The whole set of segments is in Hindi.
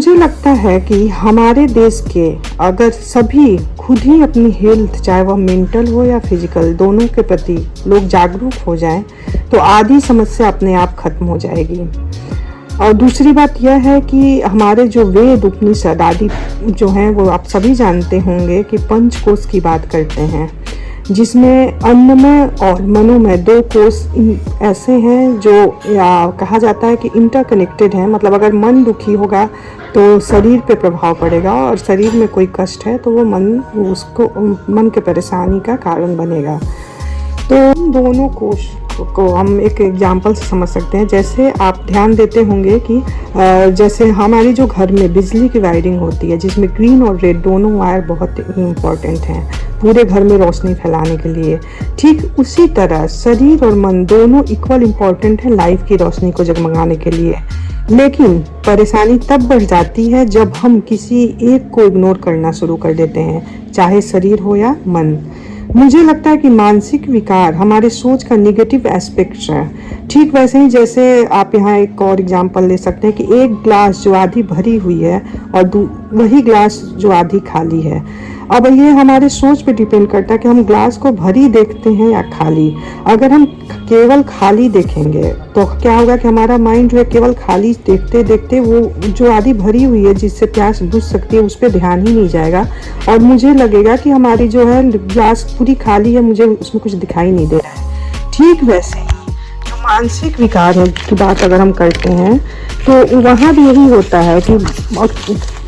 मुझे लगता है कि हमारे देश के अगर सभी खुद ही अपनी हेल्थ, चाहे वह मेंटल हो या फिजिकल, दोनों के प्रति लोग जागरूक हो जाएं तो आधी समस्या अपने आप खत्म हो जाएगी। और दूसरी बात यह है कि हमारे जो वेद, उपनिषद आदि जो हैं वो आप सभी जानते होंगे कि पंचकोश की बात करते हैं, जिसमें अन्नमय और मनोमय 2 कोश ऐसे हैं जो कहा जाता है कि इंटरकनेक्टेड हैं। मतलब अगर मन दुखी होगा तो शरीर पे प्रभाव पड़ेगा, और शरीर में कोई कष्ट है तो वो मन के परेशानी का कारण बनेगा। तो दोनों कोश को हम एक एग्जाम्पल से समझ सकते हैं। जैसे आप ध्यान देते होंगे कि जैसे हमारी जो घर में बिजली की वायरिंग होती है, जिसमें ग्रीन और रेड दोनों वायर बहुत इम्पॉर्टेंट हैं पूरे घर में रोशनी फैलाने के लिए, ठीक उसी तरह शरीर और मन दोनों इक्वल इम्पॉर्टेंट है लाइफ की रोशनी को जगमगाने के लिए। लेकिन परेशानी तब बढ़ जाती है जब हम किसी एक को इग्नोर करना शुरू कर देते हैं, चाहे शरीर हो या मन। मुझे लगता है कि मानसिक विकार हमारे सोच का निगेटिव एस्पेक्ट है। ठीक वैसे ही जैसे आप यहाँ एक और एग्जांपल ले सकते हैं कि एक ग्लास जो आधी भरी हुई है और वही ग्लास जो आधी खाली है। अब ये हमारे सोच पे डिपेंड करता है कि हम ग्लास को भरी देखते हैं या खाली। अगर हम केवल खाली देखेंगे तो क्या होगा कि हमारा माइंड जो है केवल खाली देखते देखते वो जो आधी भरी हुई है, जिससे प्यास बुझ सकती है, उस पर ध्यान ही नहीं जाएगा, और मुझे लगेगा कि हमारी जो है ग्लास पूरी खाली है, मुझे उसमें कुछ दिखाई नहीं दे रहा है। ठीक वैसे ही जो मानसिक विकार की बात अगर हम करते हैं तो वहाँ भी यही होता है कि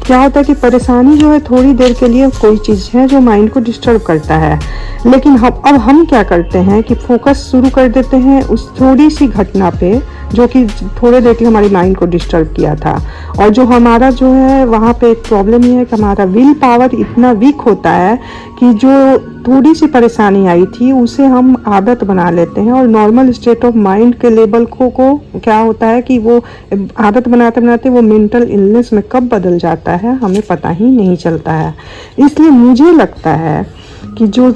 क्या होता है कि परेशानी जो है थोड़ी देर के लिए कोई चीज़ है जो माइंड को डिस्टर्ब करता है, लेकिन अब हम क्या करते हैं कि फोकस शुरू कर देते हैं उस थोड़ी सी घटना पे जो कि थोड़े देर के लिए हमारी माइंड को डिस्टर्ब किया था। और जो हमारा जो है वहाँ पे एक प्रॉब्लम ये है कि हमारा विल पावर इतना वीक होता है कि जो थोड़ी सी परेशानी आई थी उसे हम आदत बना लेते हैं, और नॉर्मल स्टेट ऑफ माइंड के लेवल को क्या होता है कि वो आदत बनाते बनाते वो मेंटल इलनेस में कब बदल जाता है हमें पता ही नहीं चलता है। इसलिए मुझे लगता है कि जो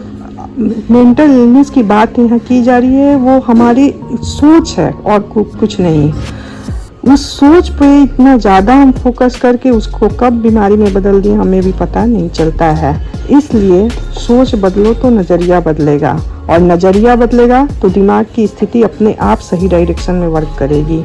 मेंटल इलनेस की बात यहाँ की जा रही है वो हमारी सोच है और कुछ नहीं। उस सोच पे इतना ज़्यादा हम फोकस करके उसको कब बीमारी में बदल दिए हमें भी पता नहीं चलता है। इसलिए सोच बदलो तो नज़रिया बदलेगा, और नज़रिया बदलेगा तो दिमाग की स्थिति अपने आप सही डायरेक्शन में वर्क करेगी।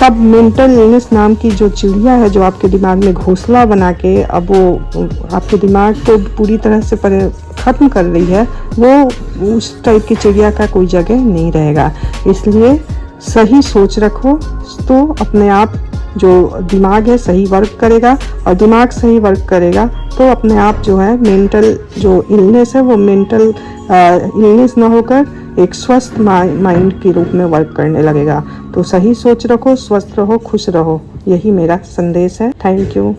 तब मेंटल इलनेस नाम की जो चिड़िया है जो आपके दिमाग में घोंसला बना के अब वो आपके दिमाग को पूरी तरह से ख़त्म कर रही है, वो उस टाइप की चिड़िया का कोई जगह नहीं रहेगा। इसलिए सही सोच रखो तो अपने आप जो दिमाग है सही वर्क करेगा, और दिमाग सही वर्क करेगा तो अपने आप जो है मेंटल जो इलनेस है वो मेंटल इलनेस ना होकर एक स्वस्थ माइंड के रूप में वर्क करने लगेगा। तो सही सोच रखो, स्वस्थ रहो, खुश रहो, यही मेरा संदेश है। Thank you.